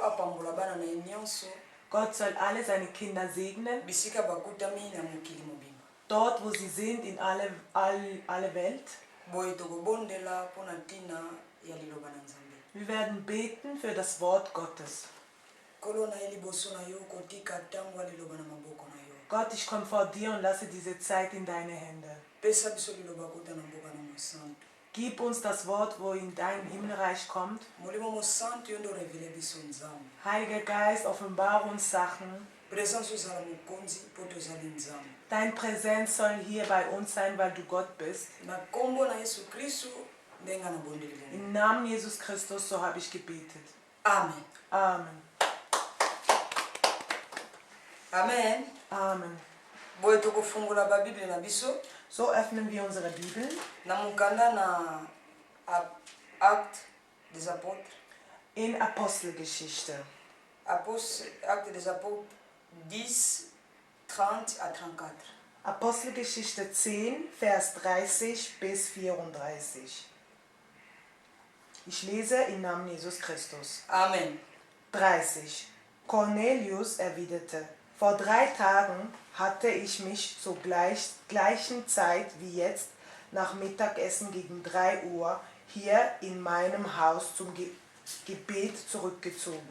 apambola bana na nyonso. Gott soll alle seine Kinder segnen, Bisika bakutami na mokili mobimba. dort wo sie sind, in alle Welt. Boye tokobondela pona tina ya liloba na Nzambe. Wir werden beten für das Wort Gottes. Kolo na liboso na yo kotika tango liloba na maboko na yo. Gott, ich komme vor dir und lasse diese Zeit in deine Hände. Pesa biso liloba kota na mboka na mosanto. Gib uns das Wort, wo in dein Himmelreich kommt. Molimo mosanto yondo revele biso Nzambe. Heiliger Geist, offenbar uns Sachen. Presence uzala mukonzi poto zali Nzambe. Dein Präsenz soll hier bei uns sein, weil du Gott bist. Na kombo na Yesu Kristo ndenga na bondeli. Im Namen Jesus Christus, so habe ich gebetet. Amen. Amen. Amen. Amen. Boye tokofungula ba Bible na biso. So öffnen wir unsere Bibel. Na mukanda na Acte des Apôtres. In Apostelgeschichte. Acte des Apôtres 10, 30 à 34. Apostelgeschichte 10, Vers 30 bis 34. Ich lese im Namen Jesus Christus. Amen. 30. Cornelius erwiderte: Vor 3 Tagen hatte ich mich zur gleichen Zeit wie jetzt nach Mittagessen gegen 3 Uhr hier in meinem Haus zum Gebet zurückgezogen,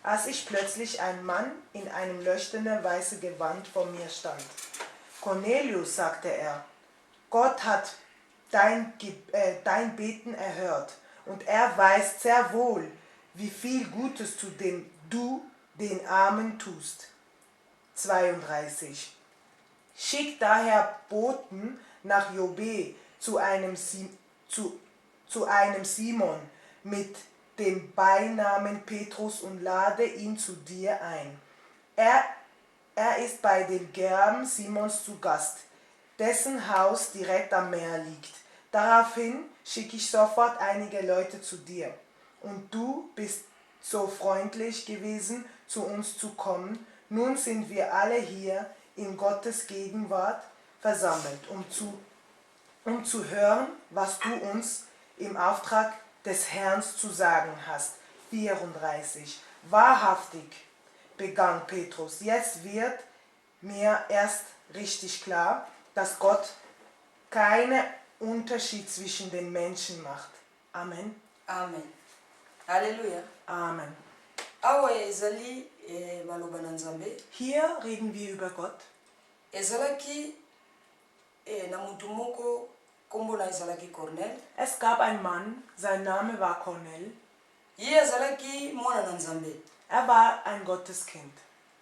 als ich plötzlich ein Mann in einem leuchtenden weißen Gewand vor mir stand. Cornelius, sagte er, Gott hat dein Beten erhört und er weiß sehr wohl, wie viel Gutes du den Armen tust. 32. Schick daher Boten nach Joppe zu einem Simon mit dem Beinamen Petrus und lade ihn zu dir ein. Er ist bei dem Gerben Simons zu Gast, dessen Haus direkt am Meer liegt. Daraufhin schicke ich sofort einige Leute zu dir. Und du bist so freundlich gewesen, zu uns zu kommen. Nun sind wir alle hier in Gottes Gegenwart versammelt, um zu hören, was du uns im Auftrag des Herrn zu sagen hast. 34. Wahrhaftig, begann Petrus, jetzt wird mir erst richtig klar, dass Gott keinen Unterschied zwischen den Menschen macht. Amen. Amen. Halleluja. Amen. Awa ezali maloba na Nzambe. Hier reden wir über Gott. Ezalaki na mutu moko kombo na ezalaki Cornel. Es gab einen Mann, sein Name war Cornel. Ye ezalaki mwana na Nzambe. Er war ein Gotteskind.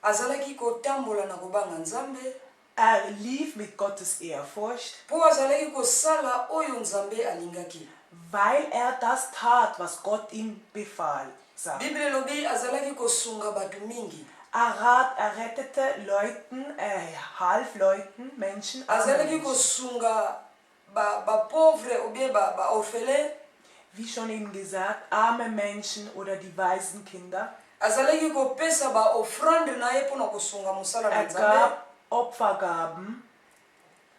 Azalaki kotambola na kobanga Nzambe. Er lief mit Gottes Ehrfurcht, Po azalaki kosala oyo Nzambe alingaki. weil er das tat, was Gott ihm befahl. Bible lobi azalaki kosunga batu mingi. Er rettete Leuten, er half Leuten, Menschen. Azalaki kosunga ba pauvre ou bien ba orphelin. Wie schon eben gesagt, arme Menschen oder die waisen Kinder. Azalaki kopesa ba offrande na ye pona kosunga musala na Er Nzambe. gab Opfergaben.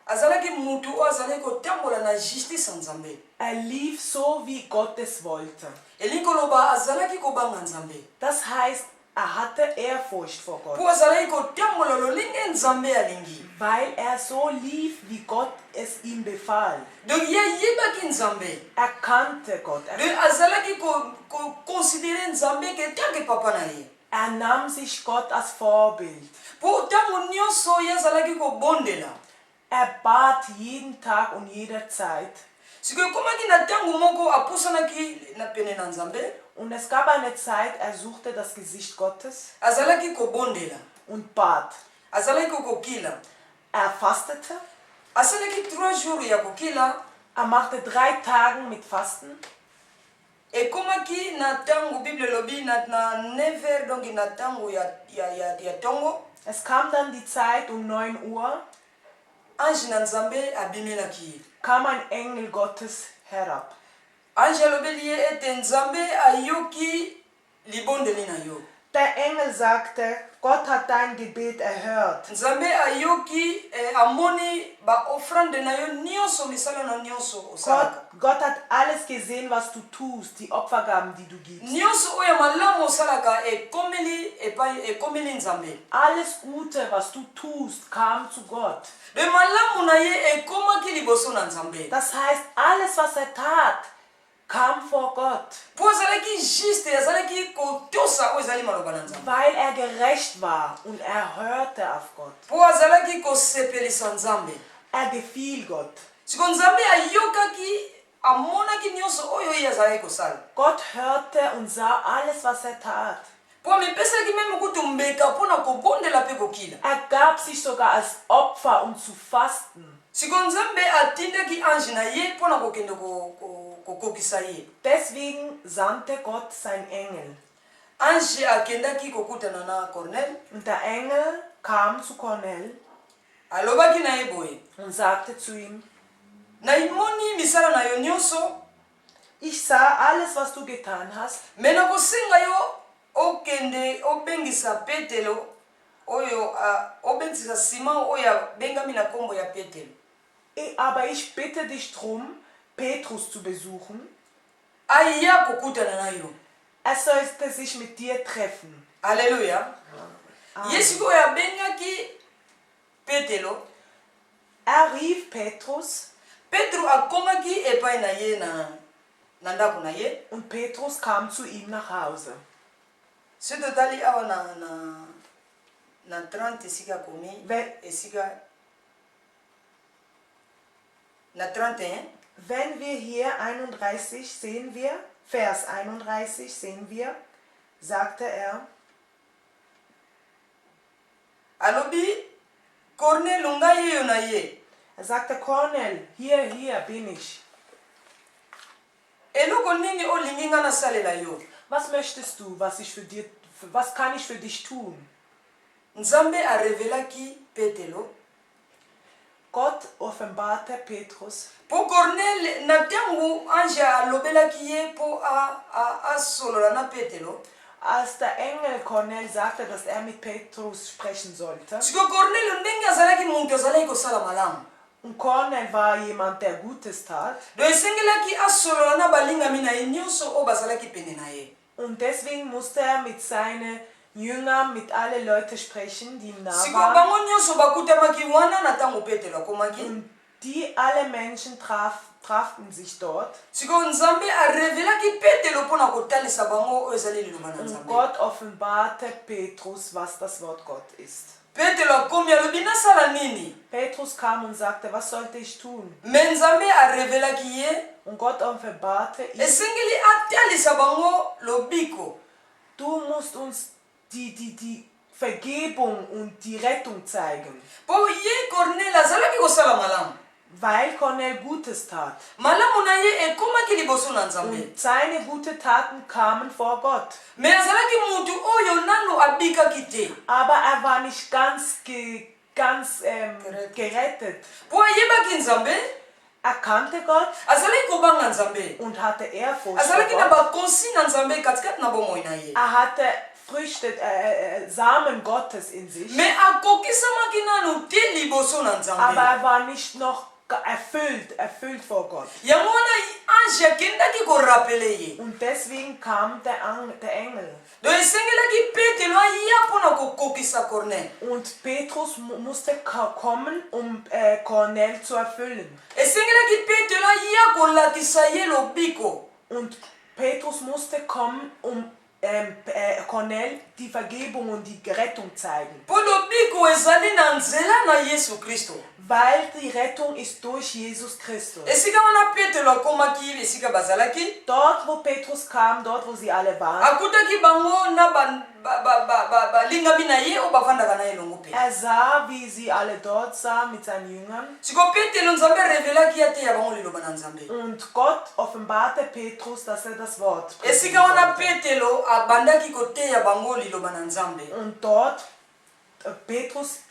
Azalaki mutu azalaki kotambola na justice Nzambe. Er lief so, wie Gott es wollte. Elikoloba azalaki kobanga Nzambe. Das heißt, er hatte Ehrfurcht vor Gott, Po azalaki kotambola lolinge Nzambe alingi. weil er so lief, wie Gott es ihm befahl. Donc ye yebaki Nzambe. Er kannte Gott. Donc azalaki considérer Nzambe ke tanke papa na ye. Er nahm sich Gott als Vorbild. Po tango nyonso ye azalaki kobondela. Er bat jeden Tag und jederzeit. Sikoyo komaki na tango moko apusanaki na pene na Nzambe. Und es gab eine Zeit, er suchte das Gesicht Gottes Azalaki kobondela. und bat. Azalaki kokila. Er fastete. Asalaki 3 jours ya kokila. Er machte 3 Tage mit Fasten. Ekomaki na tango Bible lobi na 9h donc na tango ya tongo. Es kam dann die Zeit um 9 Uhr, Ange na Nzambe abimelaki. kam ein Engel Gottes herab. Ange alobeli ye ete Nzambe ayoki libondeli na yo. Der Engel sagte, Gott hat dein Gebet erhört. Nzambe ayoki amoni ba offrande na yo nyonso misala na nyonso osalaka. Gott hat alles gesehen, was du tust, die Opfergaben, die du gibst. Nyonso oyo malamu osalaka ekomeli Nzambe. Alles Gute, was du tust, kam zu Gott. Le malamu na ye ekomaki liboso na Nzambe. Das heißt, alles, was er tat, kam vor Gott. Po azalaki juste, azalaki kotosa oyo ezali maloba na Nzambe. Weil er gerecht war und er hörte auf Gott. Po azalaki kosepelisa Nzambe. Er gefiel Gott. Siko Nzambe ayokaki amonaki nyonso oyo ye azalaki kosala. Gott hörte und sah alles, was er tat. Po amipesaki meme kutu mbeka mpona kobondela mpe kokila. Er gab sich sogar als Opfer, um zu fasten. Siko Nzambe atindaki ange na ye mpona kokende kokokisa ye. Deswegen sandte Gott sein Engel. Ange akendaki kokutana na Cornel. Und der Engel kam zu Kornel Alobaki na ye boye. und sagte zu ihm, Naimoni misala na yo nyonso. ich sah alles, was du getan hast. Me nakosenga yo okende obengisa Petelo oyo obengisa Simon oyo abengami na kombo ya Petelo. Aber ich bitte dich drum, Petrus zu besuchen. Aya kokutana na yo. Er sollte sich mit dir treffen. Alléluia. Yesu oyo abengaki Petelo. Er rief Petrus Petro akomaki epai na ye na ndako na ye. und Petrus kam zu ihm nach Hause. Se totali awa na 30 esika komi esika na 31. Wenn wir hier 31 sehen wir, Vers 31 sehen wir, sagte er, Alobi Cornel ngai yo na ye. er sagte, Kornel, hier bin ich. Eloko nini olingi nga nasalela yo? Was möchtest du, was kann ich für dich tun? Nzambe arevelaki Petelo. Gott offenbarte Petrus. Po Cornel na ntango ange alobelaki ye po asolola na Petelo. Als der Engel Kornel sagte, dass er mit Petrus sprechen sollte. Siko Cornel ndenge azalaki muntu azalaki kosala malamu. Und Kornel war jemand, der Gutes tat. Do esengelaki asolola na balingami na ye nyonso oyo bazalaki pene na ye. Und deswegen musste er mit seinen Jüngern, mit allen Leuten sprechen, die ihm nah Siko waren. bango nyonso bakutamaki wana na ntango Petelo akomaki. Und die alle Menschen traften sich dort. Siko Nzambe arevelaki Petelo mpona kotalisa bango oyo ezali liloba na Und Nzambe. Gott offenbarte Petrus, was das Wort Gott ist. Petelo akomi alobi nasala nini? Petrus kam und sagte, was sollte ich tun? Me Nzambe arevelaki ye. Und Gott offenbarte ihm, Esengeli atalisa bango lobiko. du musst uns die Vergebung und die Rettung zeigen. Po ye Cornel azalaki kosala malamu. Weil Kornel Gutes tat. Malamu na ye ekomaki liboso na Nzambe. Und seine guten Taten kamen vor Gott. Me azalaki muntu oyo nano abikaki te. Aber er war nicht ganz gerettet. Po ayebaki Nzambe. Er kannte Gott Azalaki kobanga Nzambe. und hatte Ehrfurcht vor Azalaki na Gott. bakonsi na Nzambe katikati na bomoi na ye. Er hatte Früchte, Samen Gottes in sich. Me akokisamaki nano te liboso na Aber Nzambe. er war nicht noch erfüllt vor Gott. Yango wana ange akendaki korapele ye. Und deswegen kam der Engel. Do esengelaki Petelo aya mpona kokokisa Cornel. Und Petrus musste kommen, um Kornel zu erfüllen. Esengelaki Petelo aya kolakisa ye lobiko. Und Petrus musste kommen, um Kornel die Vergebung und die Rettung zeigen. Po lobiko ezali na nzela na Yesu Kristo. Weil die Rettung ist durch Jesus Christus. Esika wana Petelo akomaki esika bazalaki. Dort, wo Petrus kam, dort, wo sie alle waren, Akutaki bango na balingami na ye oyo bavandaka na elongo mpe. er sah, wie sie alle dort sahen mit seinen Jüngern. Siko Petelo Nzambe arevelaki ate ya bango liloba na Nzambe. Und Gott offenbarte Petrus, dass er das Wort sprechen Esika wana sollte. Petelo abandaki koteya bango liloba na Nzambe. Und dort, Petrus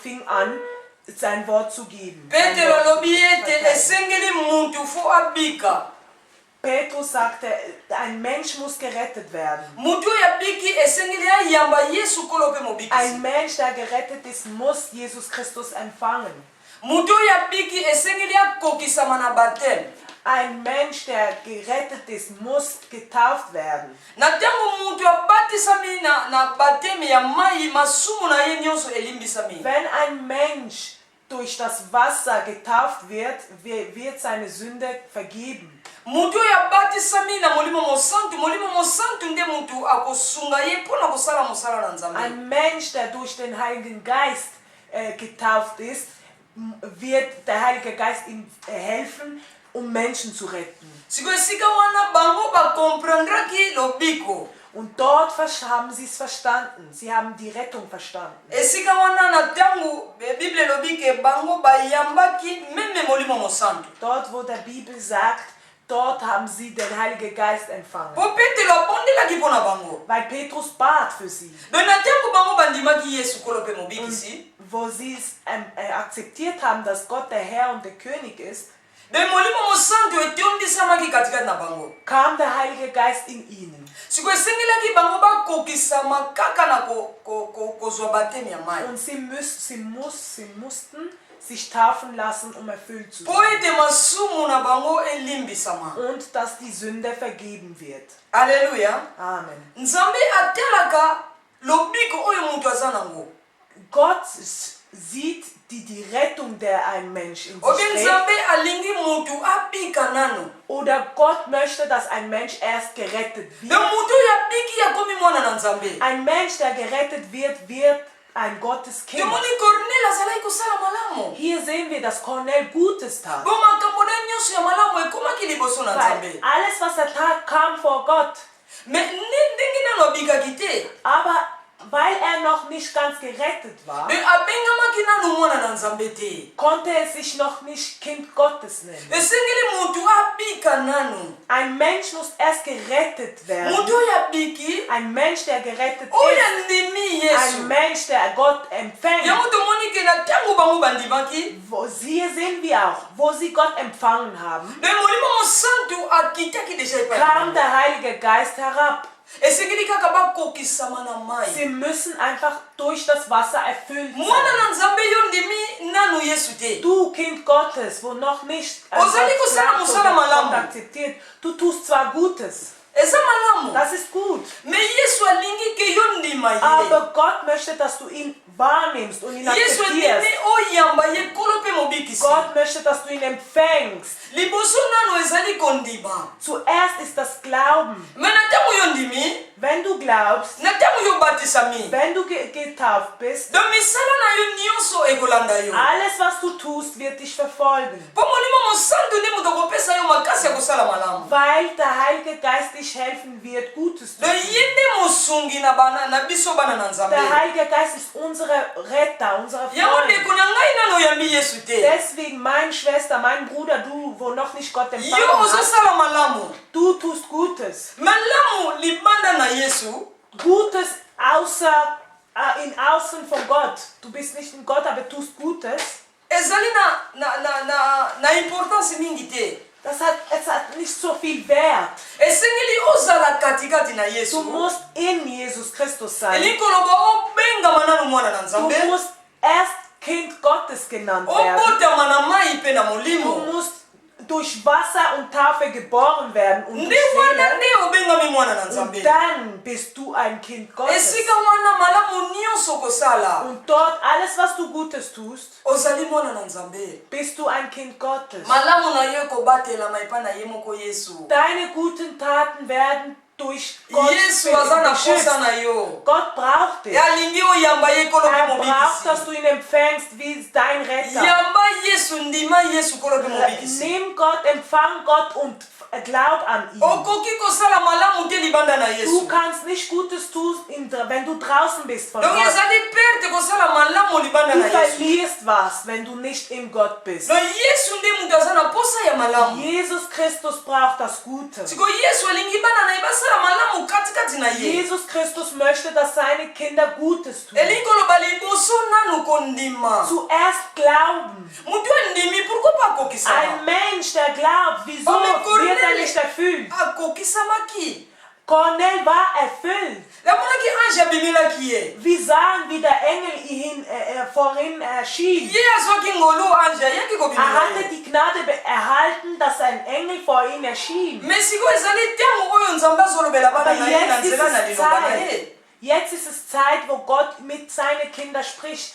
fing an, sein Wort zu geben. Petelo Sein Wort zu alobi ete verteidigen. esengeli muntu fo abika. Petrus sagte, ein Mensch muss gerettet werden. Mutu oyo abiki esengeli ayamba Yesu kolo mpe Ein mobikisi. Mensch, der gerettet ist, muss Jesus Christus empfangen. Mutu oyo abiki esengeli akokisama na bateme. Ein Mensch, der gerettet ist, muss getauft werden. Na ntango mutu abatisami na bateme ya mai masumu na ye nyonso elimbisami. Wenn ein Mensch durch das Wasser getauft wird, wird seine Sünde vergeben. Mutu oyo abatisami na molimo mosantu nde mutu akosunga ye mpona kosala mosala na Nzambe. Ein Mensch, der durch den Heiligen Geist getauft ist, wird der Heilige Geist ihm helfen, um Menschen zu retten. Sikoyo esika wana bango bakomprendraki lobiko. Und dort haben sie es verstanden. Sie haben die Rettung verstanden. Esika wana na ntango Bible elobike bango bayambaki meme molimo mosantu. Dort, wo der Bibel sagt, dort haben sie den Heiligen Geist empfangen. Po Petelo abondelaki mpo na bango. Weil Petrus bat für sie. Donc na ntango bango bandimaki Yesu kolo mpe mobikisi. Wo sie es akzeptiert haben, dass Gott der Herr und der König ist, Be molimo mosantu etiondisamaki katikati na bango. kam der Heilige Geist in ihnen. Sikoyo esengelaki bango bakokisama kaka na kozwa bateme ya mai. Und sie mussten sich taufen lassen, um erfüllt zu Po sein. ete masumu na bango elimbisama. Und dass die Sünde vergeben wird. Alleluya. Amen. Nzambe atelaka lobiko oyo mutu aza nango. Gott sieht die Rettung, der ein Mensch in Obe sich trägt. Nzambe alingi mutu abika nano. Oder Gott möchte, dass ein Mensch erst gerettet Donc wird. mutu oyo abiki akomi mwana na Nzambe. Ein Mensch, der gerettet wird ein Gotteskind. Tomoni Cornel azalaki kosala malamu. Hier sehen wir, dass Kornel Gutes tat. Bo makambo na ye nyonso ya malamu ekomaki liboso na Weil Nzambe. alles, was er tat, kam vor Gott. Me ndenge nano abikaki te. Aber weil er noch nicht ganz gerettet war, Me abengamaki nano mwana na Nzambe te. konnte er sich noch nicht Kind Gottes nennen. Esengeli mutu abika nano. Ein Mensch muss erst gerettet werden. Mutu oyo abiki Ein Mensch, der gerettet oyo ist. andimi Yesu. Ein Mensch, der Gott empfängt. Yango tomoni ke na ntango bango bandimaki. Hier sehen wir auch, wo sie Gott empfangen haben, Me molimo mosantu akitaki deja epai na kam bango. der Heilige Geist herab. Esengeli kaka bakokisama na mai. Sie müssen einfach durch das Wasser erfüllt Mwana sein. na Nzambe yo ndimi nanu Yesu te. Du, Kind Gottes, wo noch nicht Ozali kosala Gott mosala malamu. akzeptiert, du tust zwar Gutes, Eza malamu. das ist gut, Me Yesu alingi ke yo ndima ye. aber Gott möchte, dass du ihn wahrnimmst und ihn Yesu akzeptierst. ndimi oyamba ye kolo mpe mobikisi. Gott möchte, dass du ihn empfängst. Liboso nano ezali kondima. Zuerst ist das Glauben. Me na ntango yo ndimi, Wenn du glaubst, na ntango yo batisami. wenn du getauft bist, Donc misala na yo nyonso ekolanda yo. alles, was du tust, wird dich verfolgen. Po molimo mosantu nde moto akopesa yo makasi ya kosala malamu. Weil der Heilige Geist dich helfen wird, Gutes zu Donc tun. ye nde mosungi na biso bana na Nzambe. Der Heilige Geist ist unsere Retter, unsere Yango Freund. ndeko na ngai nano oyambi Yesu te. Deswegen, meine Schwester, mein Bruder, du, wo noch nicht Gott Yo empfangen hast, ozosala malamu. du tust Gutes. Malamu libanda na Yesu. Gutes in außen von Gott. Du bist nicht in Gott, aber tust Gutes. Ezali na importance mingi te. Es hat nicht so viel Wert. Esengeli ozala katikati na Du Yesu. musst in Jesus Christus sein. Elikoloba obengama nanu mwana na Du Nzambe. musst erst Kind Gottes genannt werden. Obotama na mai mpe na Du molimo. musst durch Wasser und Taufe geboren werden und durch Nde wana Seele. nde obengami mwana na Und Nzambe. dann bist du ein Kind Gottes. Esika wana malamu nyonso kosala. Und dort, alles was du Gutes tust, Ozali mwana na Nzambe. bist du ein Kind Gottes. Malamu na yo ekobatelama epai na ye moko Yesu. Deine guten Taten werden durch Gott Yesu aza na beschützt. posa na yo. Gott braucht dich. Alingi oyamba ye kolo mpe Er braucht, mobikisi. dass du ihn empfängst wie dein Retter. Yamba Yesu ndima Yesu kolo mpe mobikisi. Nimm Gott, empfang Gott und glaub an ihn. Okoki kosala malamu te libanda na Du Yesu. kannst nicht Gutes tun, wenn du draußen bist von Donc Gott. ezali perte kosala malamu libanda Du na Yesu. verlierst was, wenn du nicht in Gott bist. Donc Yesu nde mutu aza na posa ya malamu. Jesus Christus braucht das Gute. Siko Yesu alingi bana na ye basala malamu katikati na ye. Jesus Christus möchte, dass seine Kinder Gutes tun. Elingi koloba liboso nanu kondima. Zuerst glauben. Mutu andimi pourquoi pas kokisama? Ein Mensch, der glaubt, wieso Ome wird Cornel er nicht erfüllt. akokisamaki. Cornel war erfüllt. Namonaki ange abimelaki ye. Wir sahen, wie der Engel vorhin erschien. Ye azwaki ngolu ange ayaki Er kobimela hatte ye. die Gnade erhalten, dass ein Engel vor ihm erschien. Mais sikoyo ezali ntango oyo nzambe azolobela bana Aber na ye na jetzt ist nzela na es liloba na Zeit. ye. Jetzt ist es Zeit, wo Gott mit seinen Kindern spricht.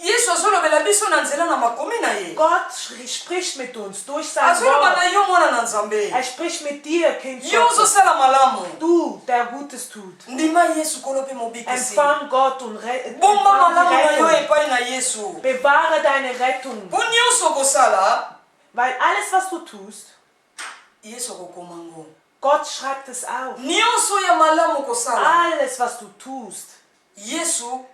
Yesu azolobela biso na nzela na makomi na ye. Gott spricht mit uns durch sein Azoloba Wort. na yo mwana na nzambe. Er spricht mit dir, Kind Yo Gottes. ozosala malamu. Du, der Gutes tut. Ndima Yesu kolo mpe mobikisi. Empfang Gott und Bomba empfang malamu die na yo Rettung. epai na Yesu. Bewahre deine Rettung. Po nyonso okosala, Weil alles, was du tust, Yesu akokoma ngo. Gott schreibt es auf. Nyonso ya malamu okosala, Alles, was du tust, Yesu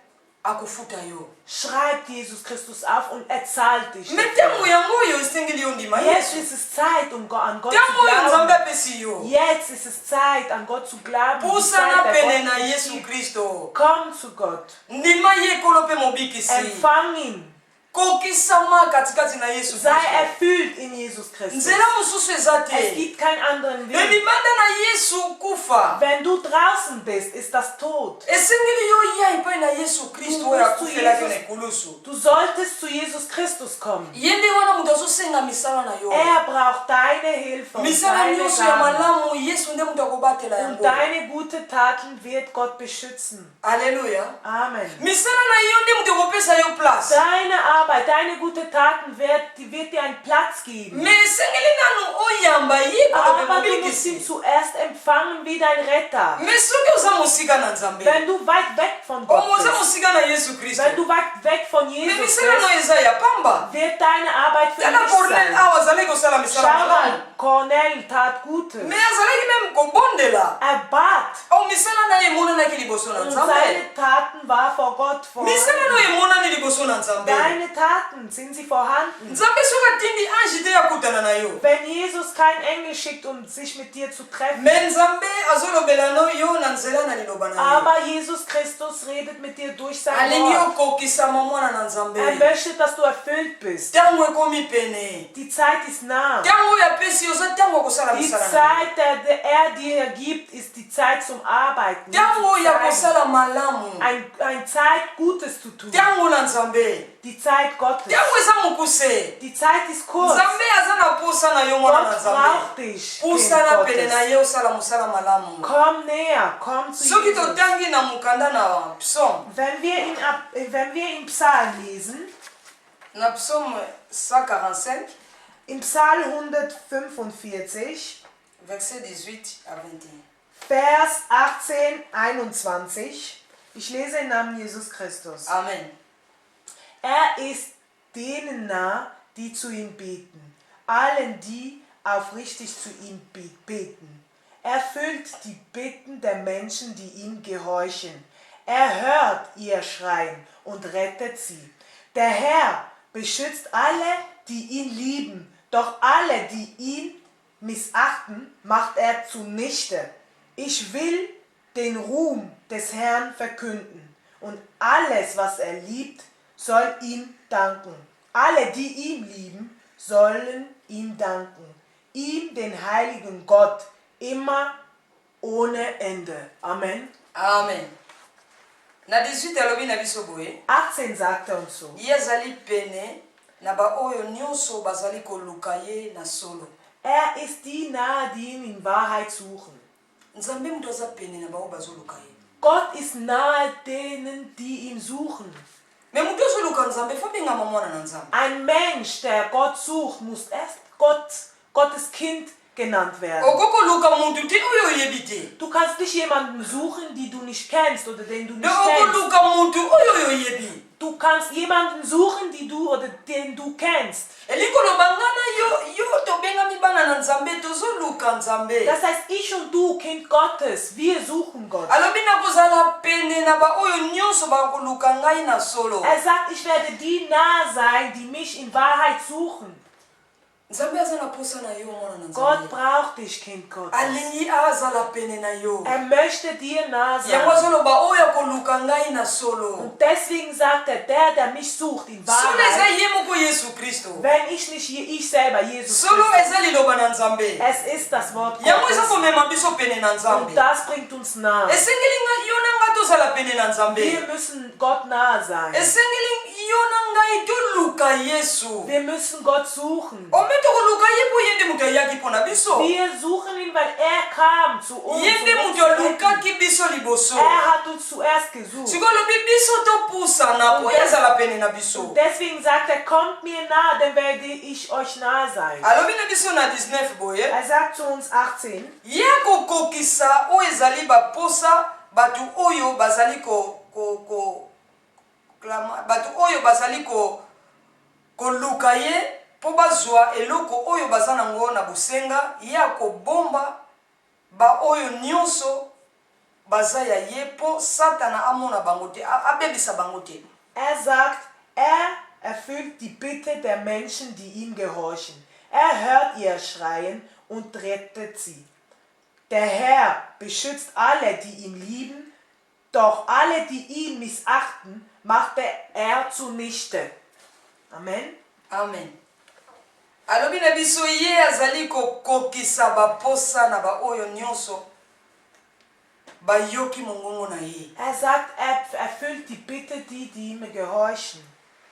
akofuta yo. schreibt Jesus Christus auf und er zahlt dich. Me ntango yango oyo esengeli yo ndima Jetzt Yesu. ist es Zeit, um an Gott zu Ntango oyo nzambe glauben. apesi yo. Jetzt ist es Zeit, an Gott zu glauben. Die Pusana Zeit der pene Gott na ist Yesu hier. Kristo. Komm zu Gott. Ndima ye kolo mpe mobikisi. Empfang ihn. Kokisama katikati na Yesu Sei Kristo. erfüllt in Jesus Christus. Nzela mosusu eza Es te. gibt keinen anderen Weg. Libanda na Yesu kufa. Wenn du draußen bist, ist das Tod. Esengeli yo ya epai na Yesu Kristo Du oyo musst zu akufelaki na Jesus. ekulusu. Du solltest zu Jesus Christus kommen. Ye nde wana moto azosenga misala na yo. Er braucht deine Hilfe und Misala deine nyonso ya Gaben. malamu Yesu nde moto akobatela Und yango. deine guten Taten wird Gott beschützen. Alleluya. Amen. Misala na yo nde moto akopesa yo place. Deine Arbeit, deine guten Taten wird dir einen Platz geben. Me esengeli nanu oyamba ye kolobe Aber du musst ihn mobikisi. zuerst empfangen wie dein Retter. Me soki oza mosika na Nzambe. Wenn du weit weg von Gott Omo oza bist, mosika na Yesu Kristo. wenn du weit weg von Me Jesus misala no bist, eza ya pamba. wird deine Arbeit für Tala dich Cornel sein. awa azalaki kosala misala Schau malamu. mal, Cornel tat Gutes. Me azalaki meme kobondela. Er bat. O misala na ye emonanaki liboso na Und Nzambe. seine Taten war vor Gott Misala no vorhanden. emonani liboso na Nzambe. Deine Taten sind sie vorhanden. Nzambe soki atindi ange te akutana na yo. Wenn Jesus keinen Engel schickt, um sich mit dir zu treffen, Me Nzambe azolobela no yo na nzela na liloba na ye. aber Jesus Christus redet mit dir durch sein Alingi Wort. okokisama mwana na Nzambe. Er möchte, dass du erfüllt bist. Ntango ekomi pene. Die Zeit ist nah. Ntango oyo apesi yo oza ntango akosala Die misala na yo. Zeit, der er dir gibt, ist die Zeit zum Arbeiten. Ntango oyo Die Zeit, akosala malamu. ein Zeit, Gutes zu tun. Ntango na Nzambe. Die Zeit Gottes. Ntango eza mokuse. Die Zeit ist kurz. Nzambe aza na posa na yo mwana na Gott Nzambe. braucht dich. Kind Pusana pene na Gottes. ye osala mosala malamu. Komm näher, komm zu Soki Jesus. totangi na mokanda na psaume. Wenn wir in Psalm lesen, Na psaume 145, in Psalm 145, verset 18 à 21. Vers 18, 21, ich lese im Namen Jesus Christus. Amen. Er ist denen nah, die zu ihm beten, allen, die aufrichtig zu ihm beten. Er erfüllt die Bitten der Menschen, die ihm gehorchen. Er hört ihr Schreien und rettet sie. Der Herr beschützt alle, die ihn lieben, doch alle, die ihn missachten, macht er zunichte. Ich will den Ruhm des Herrn verkünden und alles, was er liebt, soll ihm danken. Alle, die ihn lieben, sollen ihm danken. Ihm, den heiligen Gott, immer ohne Ende. Amen. Amen. Na 18 alobi na biso boye. 18 sagt er uns so. Ye azali pene na baoyo nyonso bazali koluka ye na solo. Er ist die nahe, die ihn in Wahrheit suchen. Nzambe moto aza pene na bao bazoluka ye. Gott ist nahe denen, die ihn suchen. Me moto azoluka Nzambe fo bengama mwana na Nzambe. Ein Mensch, der Gott sucht, muss erst Gottes Kind genannt werden. Okokoluka muntu te oyo oyebi te. Du kannst nicht jemanden suchen, die du nicht kennst oder den du Me nicht kennst. okoluka muntu oyo oyebi. Du kannst jemanden suchen, den du kennst. Elingi koloba ngana yo tobengami bana na Nzambe tozoluka Nzambe. Das heißt, ich und du, Kind Gottes, wir suchen Gott. Alobi nakozala pene na baoyo nyonso bakoluka ngai na solo. Er sagt, ich werde die nahe sein, die mich in Wahrheit suchen. Nzambe aza na posa na yo mwana na Gott Nzambe. braucht dich, Kind Gottes. Alingi azala pene na yo. Möchte dir nah Yango sein. azoloba oyo akoluka ngai na solo. Und deswegen sagt der mich sucht in Solo eza Wahrheit, ye moko Yesu Kristo. wenn ich nicht ich selber Jesus Solo Christus. eza liloba na Nzambe. Es ist das Wort Yango eza Gottes. komema biso pene na Nzambe. Und das bringt uns nahe. Esengeli yo na nga tozala pene na Wir Nzambe. müssen Gott nahe sein. Esengeli yo na ngai toluka Yesu. Wir müssen Gott suchen. Ome tokoluka ye po ye nde moto ayaki mpo na biso. Wir suchen ihn, weil er kam zu uns. Ye nde um uns moto zu retten. alukaki biso liboso. Er hat uns zuerst gesucht. sikolobi biso topusana po ye azala pene na biso. Und deswegen sagt er, kommt mir nahe, dann werde ich euch nahe sein. alobi na biso na 19 boye. Er sagt zu uns 18, ye akokokisa oyo ezali baposa bato oyo bazali bato oyo bazali koluka ye mpo bazwa eloko oyo baza nango na bosenga, ye akobomba baoyo nyonso baza ya ye mpo satana amona bango te, abebisa bango te. er sagt, er erfüllt die Bitte der Menschen, die ihm gehorchen. Er hört ihr Schreien und rettet sie. Der Herr beschützt alle, die ihn lieben, doch alle, die ihn missachten, machte er zunichte. Amen. Amen. alobi na biso ye azali kokokisa baposa na baoyo nyonso bayoki mongongo na ye. Er sagt, er erfüllt die Bitte, die ihm gehorchen.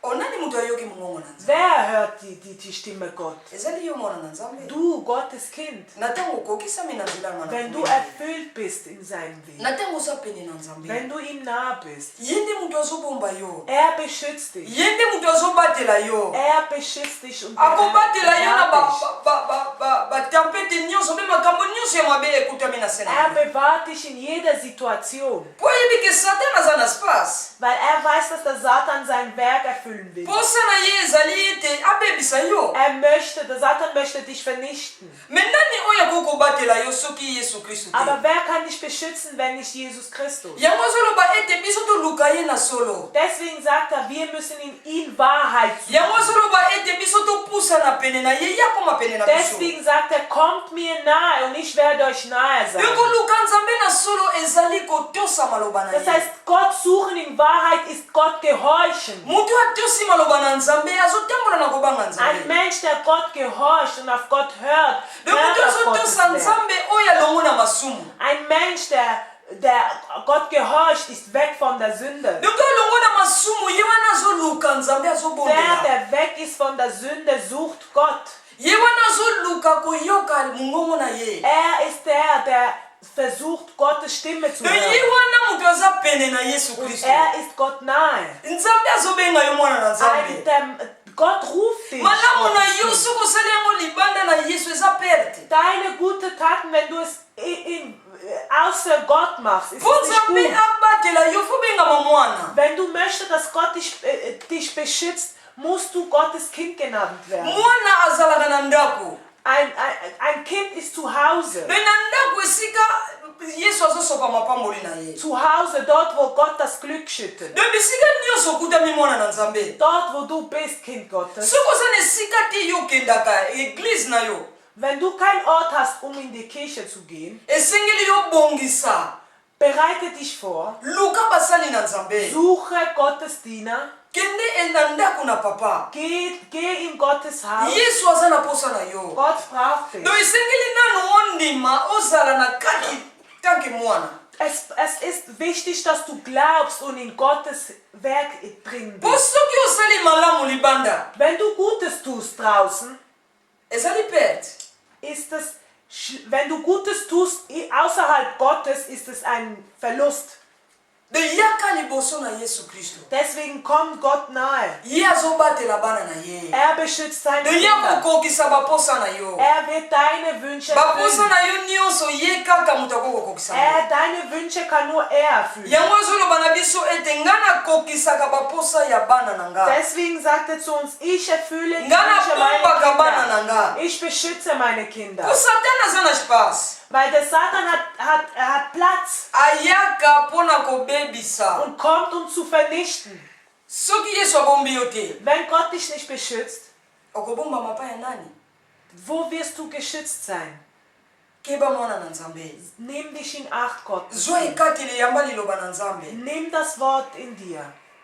onani moto ayoki mongongo na Nzambe? Wer hört die Stimme Gott? ezali yo mwana na Nzambe. Du, Gottes Kind. na ntango okokisami na nzela nga na Wenn du komema. erfüllt bist in seinem Weg. na ntango oza pene na Nzambe, Wenn du ihm nah bist. ye nde moto azobomba yo, Er beschützt dich. ye nde moto azobatela yo, Er beschützt dich und akobatela yo na bewahrt dich. batempete nyonso mpe makambo nyonso ya mabe ekutami na se na Er yo. bewahrt dich in jeder Situation. mpo ayebi ke satan aza na space. Weil er weiß, dass der Satan sein Werk erfüllen will. posa na ye ezali ete abebisa yo. Der Satan möchte dich vernichten. me nani oyo akokobatela yo soki Yesu Kristo te? Aber wer kann dich beschützen, wenn nicht Jesus Christus? yango azoloba ete biso toluka ye na solo. Deswegen sagt er, wir müssen in ihn Wahrheit suchen. yango azoloba ete biso topusana pene na ye, ya koma pene na biso. Deswegen sagt er, kommt mir nahe und ich werde euch nahe sein. yokoluka Nzambe na solo ezali kotosa maloba na Das ye. heißt, Gott suchen in Wahrheit ist Gott gehorchen. moto atosi maloba na Nzambe azotambola na kobanga Ein Nzambe. Mensch, der Gott gehorcht und auf Gott hört, me moto hört auf Gottes azotosa Wert. Nzambe oyo alongo na masumu. Ein Mensch, der Gott gehorcht, ist weg von der Sünde. donc alongo na masumu ye wana azoluka Nzambe azobondela. Der weg ist von der Sünde, sucht Gott. ye wana azoluka koyoka mongongo na ye. Er ist der versucht, Gottes Stimme zu donc ye hören. wana moto aza pene na Yesu Und Kristo. er ist Gott nahe. Nzambe azobenga yo mwana na Nzambe. Gott ruft dich. malamu na Gottes yo Kind. soki osali yango libanda na Yesu eza perte. Deine guten Taten, wenn du es außer Gott machst, ist mpo es nicht Nzambe gut. abatela yo fo bengama mwana. Wenn du möchtest, dass Gott dich beschützt, musst du Gottes Kind genannt werden. mwana azalaka na ndako. Ein Kind ist zu Hause. me na ndako esika Yesu azosopa mapamboli na ye. Zu Hause, dort, wo Gott das Glück schüttet. donc bisika nyonso okutami mwana na Nzambe. Dort, wo du bist, Kind Gottes. soki oza na esika te yo okendaka eglize na yo, Wenn du keinen Ort hast, um in die Kirche zu gehen, esengeli yo bongisa bereite dich vor. luka basali na Nzambe. Suche Gottes Diener. kende na ndako na papa. Geh in Gottes Haus. Yesu aza na posa na yo. Gott braucht dich. donc esengeli nano ondima ozala na kati tanke mwana. Es ist wichtig, dass du glaubst und in Gottes Werk drin mpo bist. soki osali malamu libanda Wenn du Gutes tust draußen, ezali perte. wenn du Gutes tust außerhalb Gottes, ist es ein Verlust. de yaka liboso na Yesu Kristo. Deswegen kommt Gott nahe. ye azobatela bana na ye. Er beschützt seine de ye Kinder. kokokisa baposa na yo. Er wird deine Wünsche baposa erfüllen. na yo nyonso ye kaka moto akokokokisa yango. Deine Wünsche kann nur er erfüllen. yango azoloba na biso ete nga nakokisaka baposa ya bana na nga. Deswegen sagt er zu uns, ich erfülle die nga Wünsche nabombaka bana meiner na nga. Kinder. Ich beschütze meine Kinder. po satana aza na space. Weil der Satan hat Platz ayaka mpo na kobebisa. und kommt, um zu vernichten. soki Yesu abombi yo te, Wenn Gott dich nicht beschützt, okobomba mapa ya nani? Wo wirst du geschützt sein? keba mwana na nzambe Nimm dich in Acht, Gott. zwa ekateli yamba liloba na nzambe. Nimm das Wort in dir.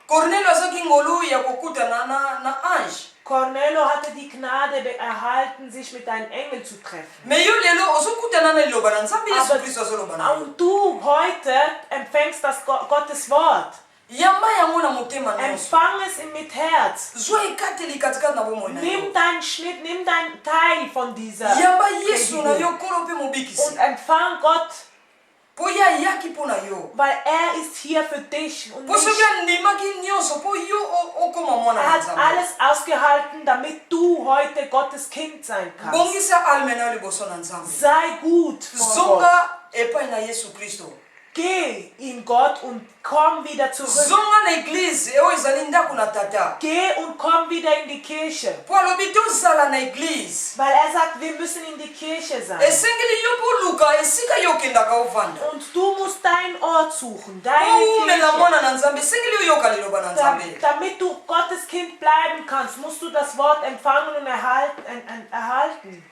Kornelio azwaki ngolu ya kokutana na ange Cornelio hatte die Gnade erhalten, sich mit einem Engel zu treffen. me yo lelo ozokutana na liloba na nzambe yesu kristo azoloba na yo. Und du heute empfängst das Gottes Wort. yamba yango na motema nyonso Empfang es mit Herz. zwa ekateli katikati na bomoi na yo Nimm deinen Schnitt, nimm deinen Teil von dieser yamba yesu na Predigung yo kolo mpe mobikisi und empfang Gott, mpo ye ayaki mpo na yo weil er ist hier für dich und mpo soki mich. andimaki nyonso mpo yo okoma mwana Er na hat nzambe. alles ausgehalten, damit du heute Gottes Kind sein kannst. bongisa alme na yo liboso na nzambe Sei gut vor Gott. zonga epai na yesu kristo Geh in Gott und komm wieder zurück. zonga na eglize oyo ezali ndako na tata Geh und komm wieder in die Kirche. mpo alobi tozala na eglize Weil er sagt, wir müssen in die Kirche sein. esengeli yo mpo luka esika yo okendaka ovanda Und du musst deinen Ort suchen, deine mpo umela Kirche. mwana na nzambe esengeli oyoka liloba na nzambe Damit du Gottes Kind bleiben kannst, musst du das Wort empfangen und erhalten.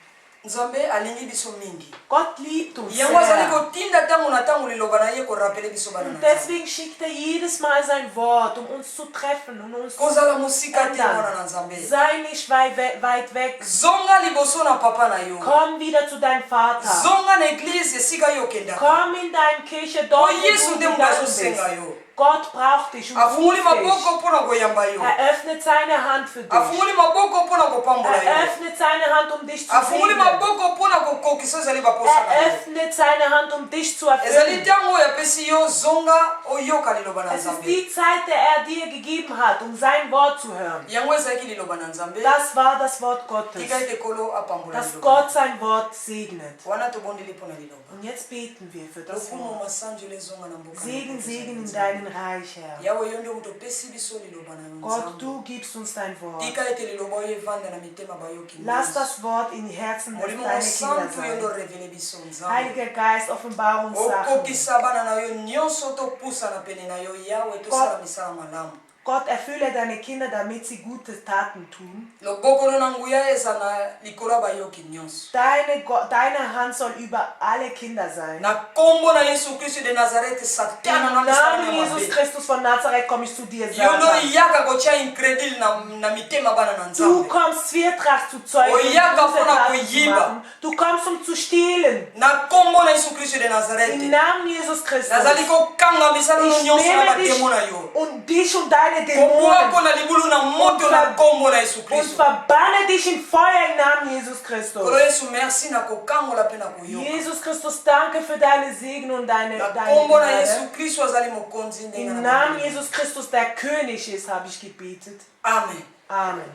nzambe alingi biso mingi Gott liebt uns yango azali sehr. kotinda ntango na ntango liloba na ye korapele biso bana na Und nzambe deswegen schickt er jedes Mal sein Wort, um uns zu treffen und uns zu kozala mosika te mwana na ändern. nzambe Sei nicht weit weg. zonga liboso na papa na yo Komm wieder zu deinem Vater. zonga na eglize esika yo okendaka Komm in deine Kirche, dort po wo yesu du nde moto gegangen bist. azosenga yo Gott braucht dich und afungoli ruft dich. maboko mpo na koyamba yo Er öffnet seine Hand für dich. afungoli maboko mpo na kopambola Er yo öffnet seine Hand, um dich zu afungoli segnen. maboko mpo na kokokisa ezali baposa na Er yo öffnet seine Hand, um dich zu ezali erfüllen. ntango oyo apesi yo zonga oyoka liloba na Es ist nzambe die Zeit, die er dir gegeben hat, um sein Wort zu hören. yango ezalaki liloba na nzambe Das war das Wort Gottes. tika ete kolo apambola Dass liloba Gott sein Wort segnet. wana tobondeli mpo na liloba Und jetzt beten wir für das lokumu Wort. masanjelo ezonga na mboka Segen, Segen in deinen Reich, Herr. yawe yo nde moto opesi biso liloba na Gott, nzambe du gibst uns dein Wort. tika ete liloba oyo evanda na mitema bayoki Lass das Wort in die Herzen molimo deiner Kinder mosantu yo ndo sein. revele biso nzambe Heiliger Geist, offenbar uns Sachen. okokisa bana na yo nyonso topusana pene na yo yawe tosala misala malamu Gott, erfülle deine Kinder, damit sie gute Taten tun. lobokolo na nguya eza na likolo ya bayoki nyonso Deine Hand soll über alle Kinder sein. na kombo na yesu kristu de nazarete satana na Im misala Namen na Jesus mabe Christus von Nazareth komme ich zu dir, yo ndo Satan. yaka kotia incredile na mitema bana na Du nzambe kommst Zwietracht zu zeugen, Oh, ja, und gute kapona Taten zu kuyiba. machen. Du kommst, um zu stehlen. na kombo na yesu kristu de Im nazarete Namen Jesus Christus. nazali kokanga misala no Ich nyonso na nehme dich batemo na yo und dich und deine Dämonen kobwako na libulu na moto na kombo na yesu und kristu verbanne dich in Feuer im Namen Jesus Christus. kolo yesu merci na kokangola mpe na koyoka Jesus Christus, danke für deine Segen und deine na kombo na Gnade. yesu kristu azali mokonzi ndenge Im na Namen mabe. Jesus Christus, der König ist, habe ich gebetet. amen Amen.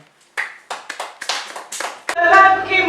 Lucky